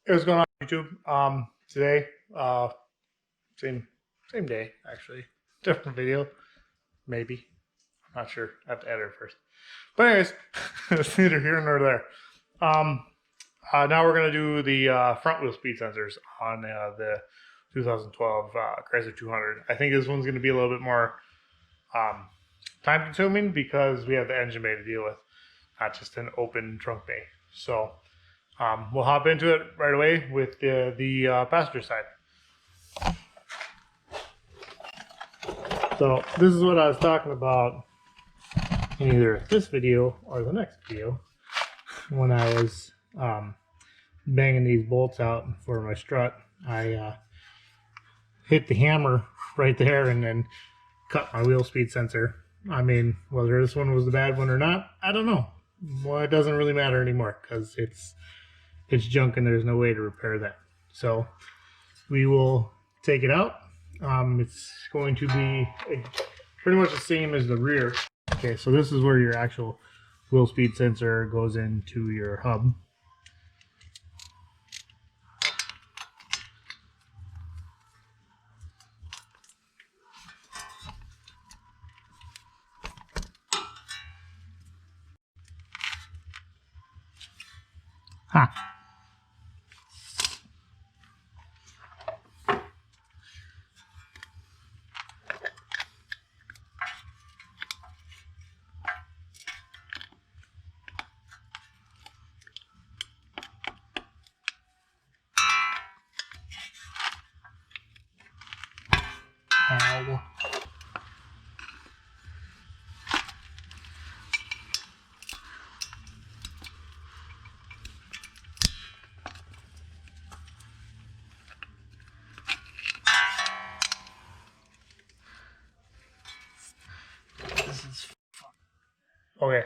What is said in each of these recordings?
Hey, what's going on YouTube? Today, same day actually, different video, maybe. I'm not sure. I have to edit it first. But anyways, it's neither here nor there. Um, Now we're gonna do the front wheel speed sensors on the 2012 Chrysler 200. I think this one's gonna be a little bit more time consuming because we have the engine bay to deal with, not just an open trunk bay. So. We'll hop into it right away with the passenger side. So this is what I was talking about in either this video or the next video when I was banging these bolts out for my strut. I hit the hammer right there and then cut my wheel speed sensor. I mean, whether this one was the bad one or not, I don't know. Well, it doesn't really matter anymore because it's junk and there's no way to repair that. So we will take it out. It's going to be pretty much the same as the rear. Okay, so this is where your actual wheel speed sensor goes into your hub. Ha! Ow. Okay,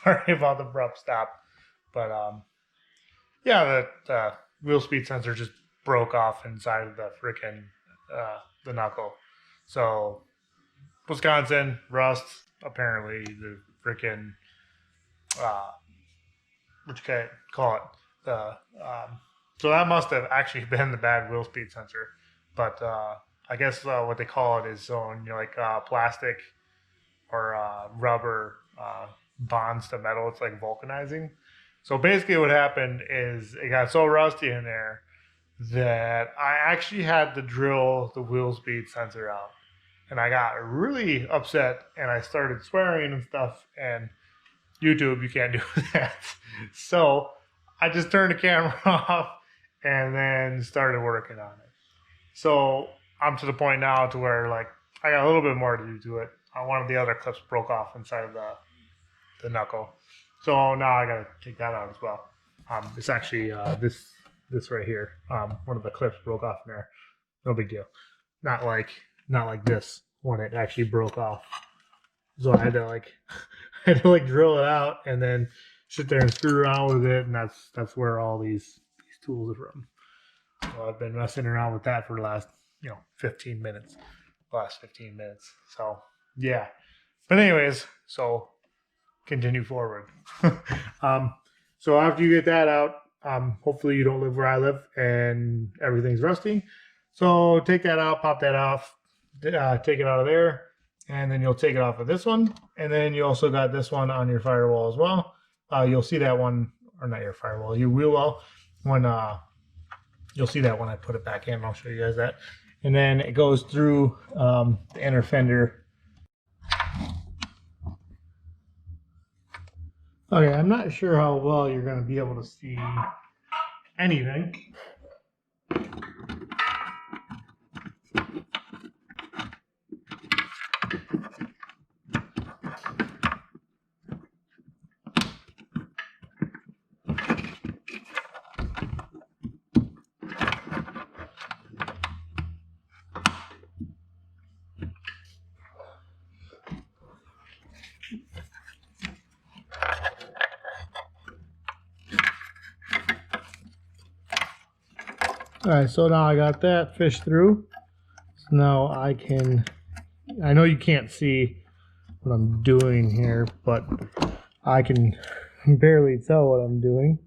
sorry about the abrupt stop, but yeah, the wheel speed sensor just broke off inside of the frickin' the knuckle. So Wisconsin rust, apparently the frickin' what you can call it, the so that must have actually been the bad wheel speed sensor, but I guess what they call it is so like plastic or rubber bonds to metal. It's like vulcanizing. So basically, what happened is it got so rusty in there that I actually had to drill the wheel speed sensor out, and I got really upset and I started swearing and stuff. And YouTube, you can't do that. So I just turned the camera off and then started working on it. So I'm to the point now to where like I got a little bit more to do to it. One of the other clips broke off inside of the knuckle, so now I gotta take that out as well. It's actually this right here. One of the clips broke off in there. No big deal. Not like this when it actually broke off. So I had to like drill it out and then sit there and screw around with it, and that's where all these tools are from. So I've been messing around with that for the last 15 minutes. Last 15 minutes. So yeah. But anyways, so continue forward. So after you get that out, hopefully you don't live where I live and everything's rusty. So take that out, pop that off, take it out of there, and then you'll take it off of this one. And then you also got this one on your firewall as well. You'll see that one, or not your firewall, your wheel well, when you'll see that when I put it back in. I'll show you guys that. And then it goes through the inner fender. Okay, I'm not sure how well you're going to be able to see anything. Alright, so now I got that fished through. So now I know you can't see what I'm doing here, but I can barely tell what I'm doing.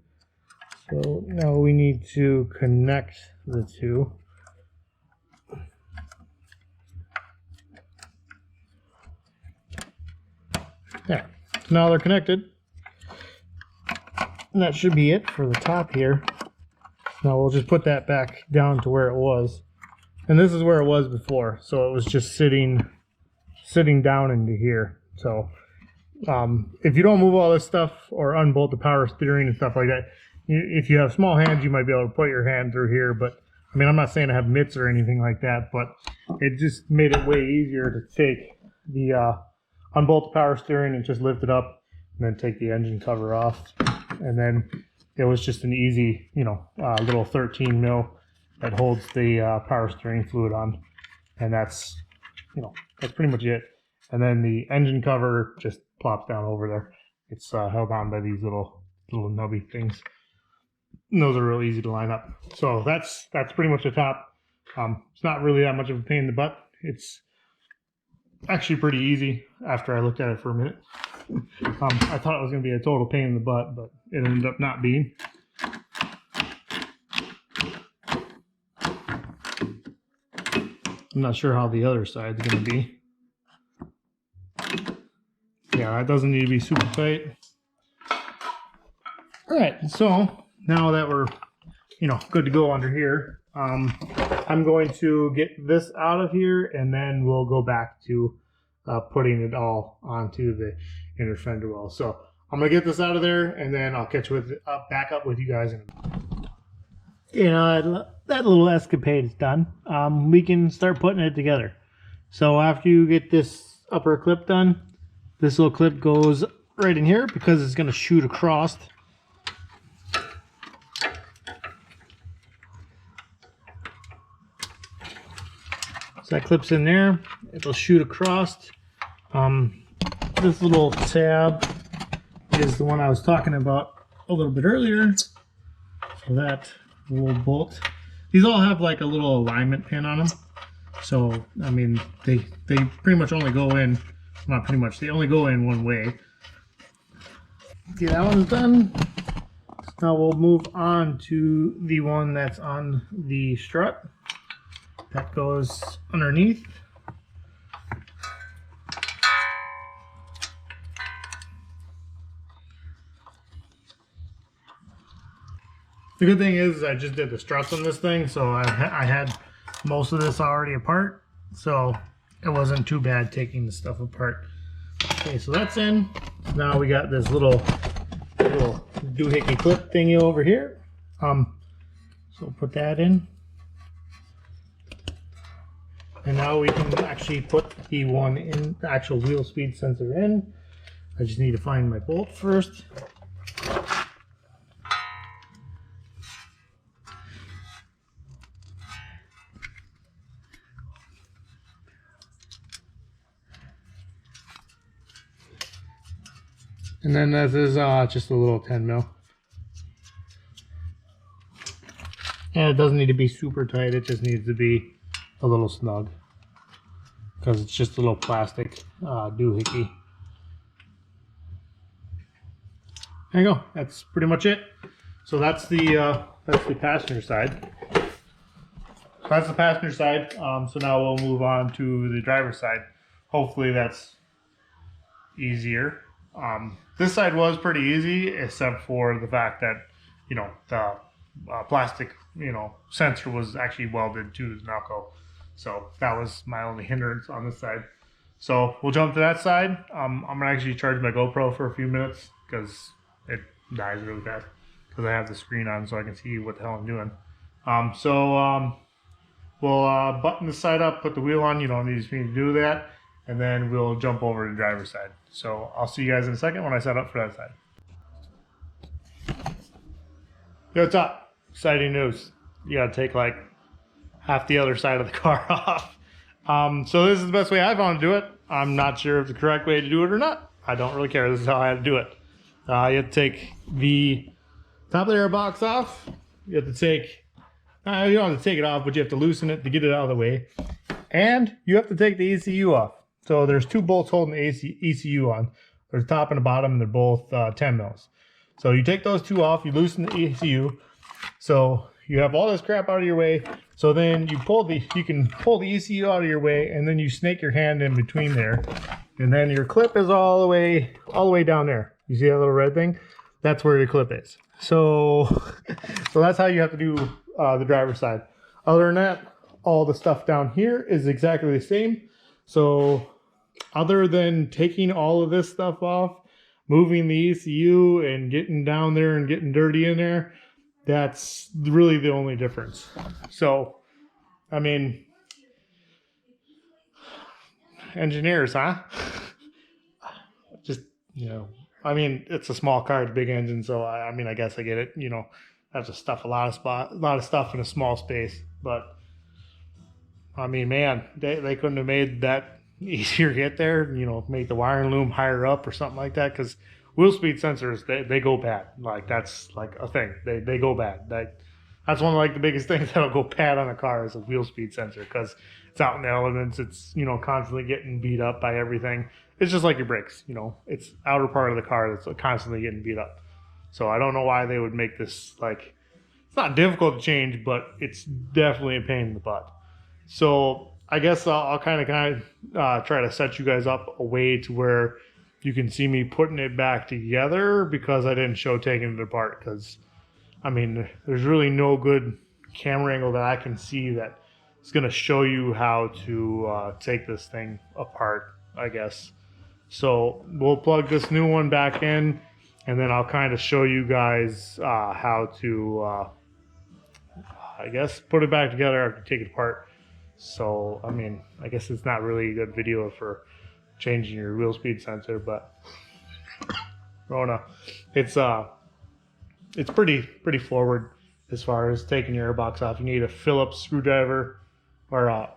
So now we need to connect the two. Yeah, now they're connected. And that should be it for the top here. Now we'll just put that back down to where it was. And this is where it was before. So it was just sitting down into here. So if you don't move all this stuff or unbolt the power steering and stuff like that, if you have small hands, you might be able to put your hand through here. But I mean, I'm not saying I have mitts or anything like that, but it just made it way easier to take the unbolt the power steering and just lift it up and then take the engine cover off. And then it was just an easy, you know, little 13 mil that holds the power steering fluid on. And that's, you know, that's pretty much it. And then the engine cover just plops down over there. It's held on by these little nubby things. And those are real easy to line up. So that's pretty much the top. It's not really that much of a pain in the butt. It's actually pretty easy after I looked at it for a minute. I thought it was going to be a total pain in the butt, but it ended up not being. I'm not sure how the other side's going to be. Yeah, that doesn't need to be super tight. All right, so now that we're, you know, good to go under here, I'm going to get this out of here, and then we'll go back to putting it all onto the inner fender well. So I'm gonna get this out of there, and then I'll catch with back up with you guys. You know, that little escapade is done. We can start putting it together. So after you get this upper clip done, this little clip goes right in here because it's gonna shoot across. So that clips in there. It'll shoot across. This little tab is the one I was talking about a little bit earlier. So that will bolt. These all have like a little alignment pin on them. So, I mean, they pretty much only go in, not pretty much, they only go in one way. Okay, that one's done. Now we'll move on to the one that's on the strut. That goes underneath. The good thing is I just did the struts on this thing, so I had most of this already apart, so it wasn't too bad taking the stuff apart. Okay, so that's in. Now we got this little doohickey clip thingy over here. So put that in. And now we can actually put the one in, the actual wheel speed sensor in. I just need to find my bolt first. And then this is just a little 10 mil. And it doesn't need to be super tight, it just needs to be a little snug. Because it's just a little plastic doohickey. There you go, that's pretty much it. So that's the passenger side. So that's the passenger side. So now we'll move on to the driver's side. Hopefully that's easier. This side was pretty easy, except for the fact that, you know, the plastic, you know, sensor was actually welded to the knuckle. So that was my only hindrance on this side. So we'll jump to that side. I'm gonna actually charge my GoPro for a few minutes because it dies really fast because I have the screen on so I can see what the hell I'm doing. We'll button the side up, put the wheel on. You don't need me to do that. And then we'll jump over to the driver's side. So I'll see you guys in a second when I set up for that side. Yo, what's up? Exciting news. You gotta take like half the other side of the car off. So this is the best way I found to do it. I'm not sure if the correct way to do it or not. I don't really care. This is how I had to do it. You have to take the top of the air box off. You have to take, you don't have to take it off, but you have to loosen it to get it out of the way. And you have to take the ECU off. So there's two bolts holding the ECU on. There's top and the bottom, and they're both 10 mils. So you take those two off, you loosen the ECU. So you have all this crap out of your way. So then you can pull the ECU out of your way, and then you snake your hand in between there. And then your clip is all the way down there. You see that little red thing? That's where your clip is. So that's how you have to do the driver's side. Other than that, all the stuff down here is exactly the same. So other than taking all of this stuff off, moving the ECU and getting down there and getting dirty in there, that's really the only difference. So, I mean, engineers, huh? Just, you know, I mean, it's a small car, it's a big engine, so I mean, I guess I get it. You know, have to stuff a lot of stuff in a small space. But I mean, man, they couldn't have made that easier to get there. You know, make the wiring loom higher up or something like that. Because wheel speed sensors, they go bad. Like that's like a thing. They go bad. That's one of like the biggest things that'll go bad on a car is a wheel speed sensor, because it's out in the elements. It's, you know, constantly getting beat up by everything. It's just like your brakes, you know, it's outer part of the car that's constantly getting beat up. So I don't know why they would make this, like, it's not difficult to change, but it's definitely a pain in the butt. So I guess I'll kind of try to set you guys up a way to where you can see me putting it back together, because I didn't show taking it apart. Because, I mean, there's really no good camera angle that I can see that is going to show you how to take this thing apart, I guess. So we'll plug this new one back in, and then I'll kind of show you guys how to, I guess, put it back together after you take it apart. So, I mean, I guess it's not really a good video for changing your wheel speed sensor, but Rona, it's pretty forward as far as taking your airbox off. You need a Phillips screwdriver or a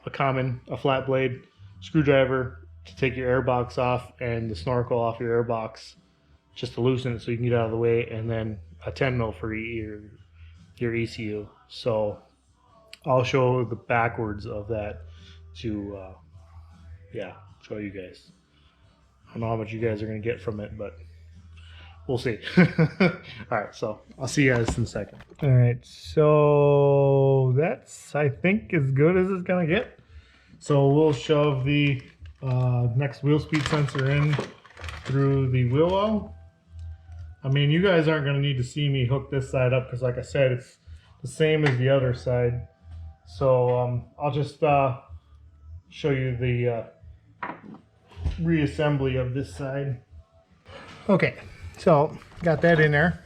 flat blade screwdriver to take your airbox off, and the snorkel off your airbox just to loosen it so you can get out of the way, and then a 10 mil for your ECU. So I'll show the backwards of that to show you guys. I don't know how much you guys are going to get from it, but we'll see. All right, so I'll see you guys in a second. All right, so that's, I think, as good as it's going to get. So we'll shove the next wheel speed sensor in through the wheel well. I mean, you guys aren't going to need to see me hook this side up, because like I said, it's the same as the other side. So I'll just show you the reassembly of this side. Okay, so got that in there.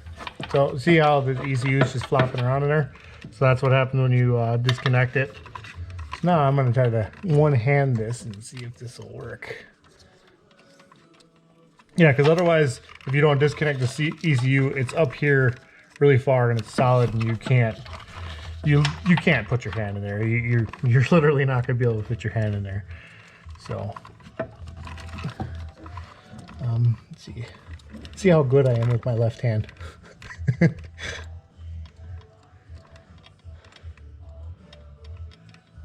So see how the ECU is just flopping around in there? So that's what happens when you disconnect it. Now I'm going to try to one-hand this and see if this will work. Yeah, because otherwise, if you don't disconnect the ECU, it's up here really far and it's solid, and you can't put your hand in there. You're literally not going to be able to put your hand in there. So let's see how good I am with my left hand.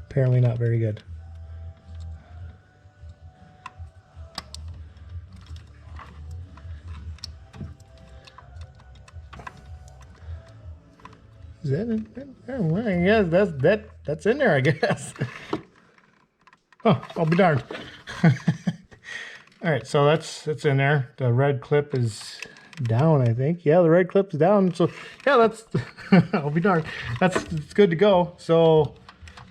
Apparently not very good. Is that in? I guess that's in there, I guess. Oh, I'll be darned. All right, so that's in there. The red clip is down, I think. Yeah, the red clip's down. So yeah, that's I'll be darned. It's good to go. So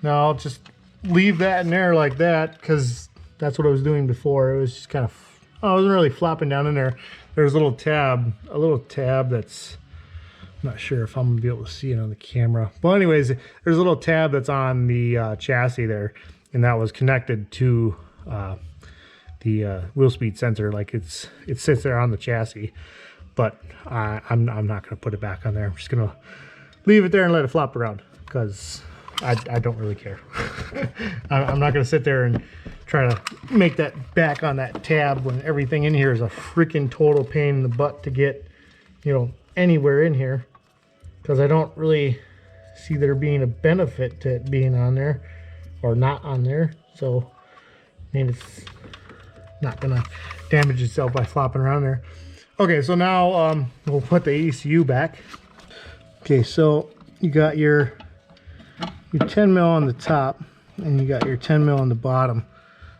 now I'll just leave that in there like that, because that's what I was doing before. It was just kind of, I wasn't really flopping down in there. There's a little tab that's, I'm not sure if I'm gonna be able to see it on the camera. Well, anyways, there's a little tab that's on the chassis there, and that was connected to the wheel speed sensor. Like it sits there on the chassis, but I'm not gonna put it back on there. I'm just gonna leave it there and let it flop around, because I don't really care. I'm not gonna sit there and try to make that back on that tab when everything in here is a freaking total pain in the butt to get, you know, anywhere in here, because I don't really see there being a benefit to it being on there or not on there. So I mean, it's not gonna damage itself by flopping around there. Okay, so now we'll put the ECU back. Okay, so you got your 10 mil on the top and you got your 10 mil on the bottom.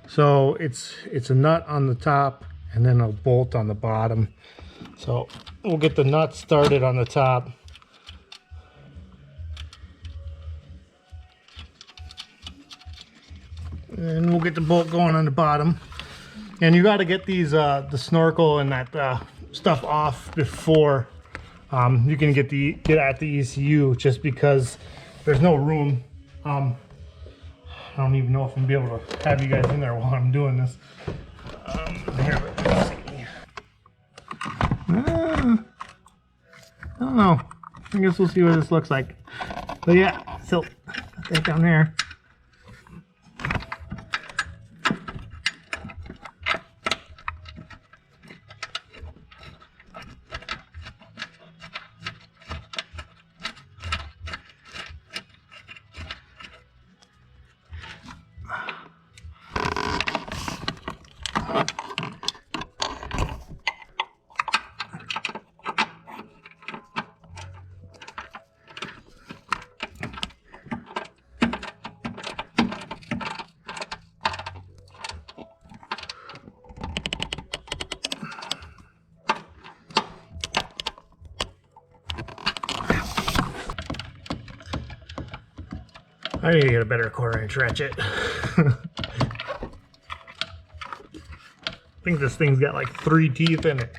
So it's a nut on the top and then a bolt on the bottom. So we'll get the nut started on the top. And we'll get the bolt going on the bottom. And you got to get these the snorkel and that stuff off before you can get at the ECU, just because there's no room. I don't even know if I'm gonna be able to have you guys in there while I'm doing this. Here, let's see. I don't know. I guess we'll see what this looks like. But yeah, so put that down there. I need to get a better 1/4 inch ratchet. I think this thing's got like 3 teeth in it.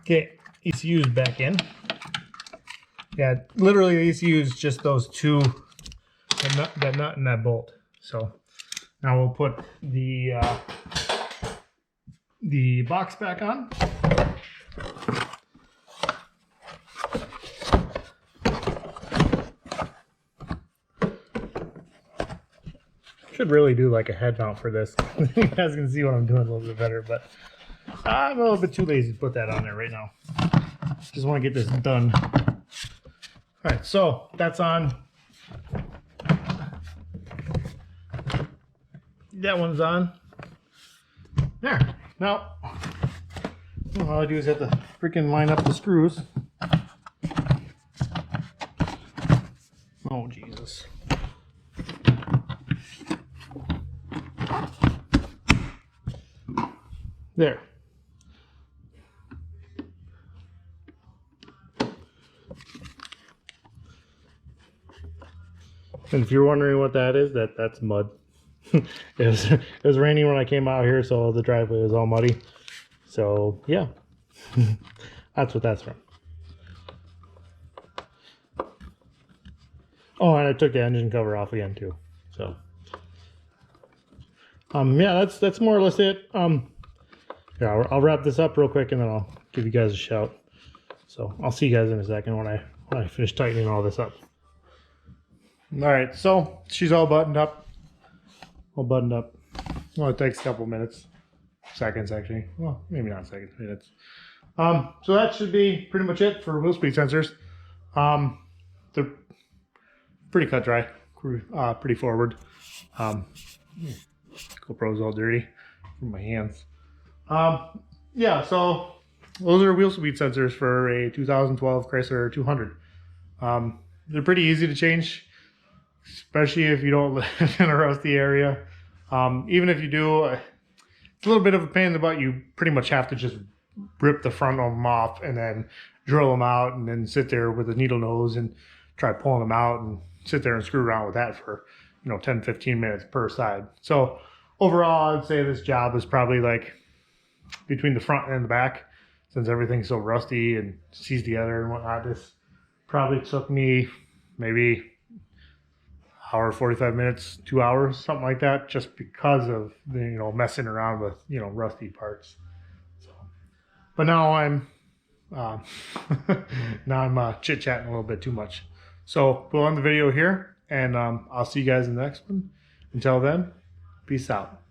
Okay, ECU's back in. Yeah, literally the ECU is just those two, that nut and that bolt. So now we'll put the box back on. Should really do like a head mount for this. You guys can see what I'm doing a little bit better, but I'm a little bit too lazy to put that on there right now. Just want to get this done. All right, so that's on. That one's on. There. Now, all I do is have to freaking line up the screws. Oh, Jesus. There. And if you're wondering what that is, that's mud. It was raining when I came out here, so the driveway was all muddy. So yeah, that's what that's from. Oh, and I took the engine cover off again too. So yeah, that's more or less it. Yeah, I'll wrap this up real quick and then I'll give you guys a shout. So I'll see you guys in a second when I finish tightening all this up. All right, so she's all buttoned up. Well, it takes a couple minutes, seconds actually. Well, maybe not seconds, minutes. So that should be pretty much it for wheel speed sensors. They're pretty cut dry, pretty forward. GoPro's all dirty from my hands. Yeah, so those are wheel speed sensors for a 2012 Chrysler 200. They're pretty easy to change, especially if you don't live in a rusty area. Even if you do, it's a little bit of a pain in the butt. You pretty much have to just rip the front of them off and then drill them out and then sit there with a needle nose and try pulling them out and sit there and screw around with that for 10-15 minutes per side. So overall, I'd say this job is probably like between the front and the back, since everything's so rusty and seized together and whatnot. This probably took me maybe hour, 45 minutes, 2 hours, something like that, just because of the messing around with rusty parts. So, but now I'm chit chatting a little bit too much. So we'll end the video here, and I'll see you guys in the next one. Until then, peace out.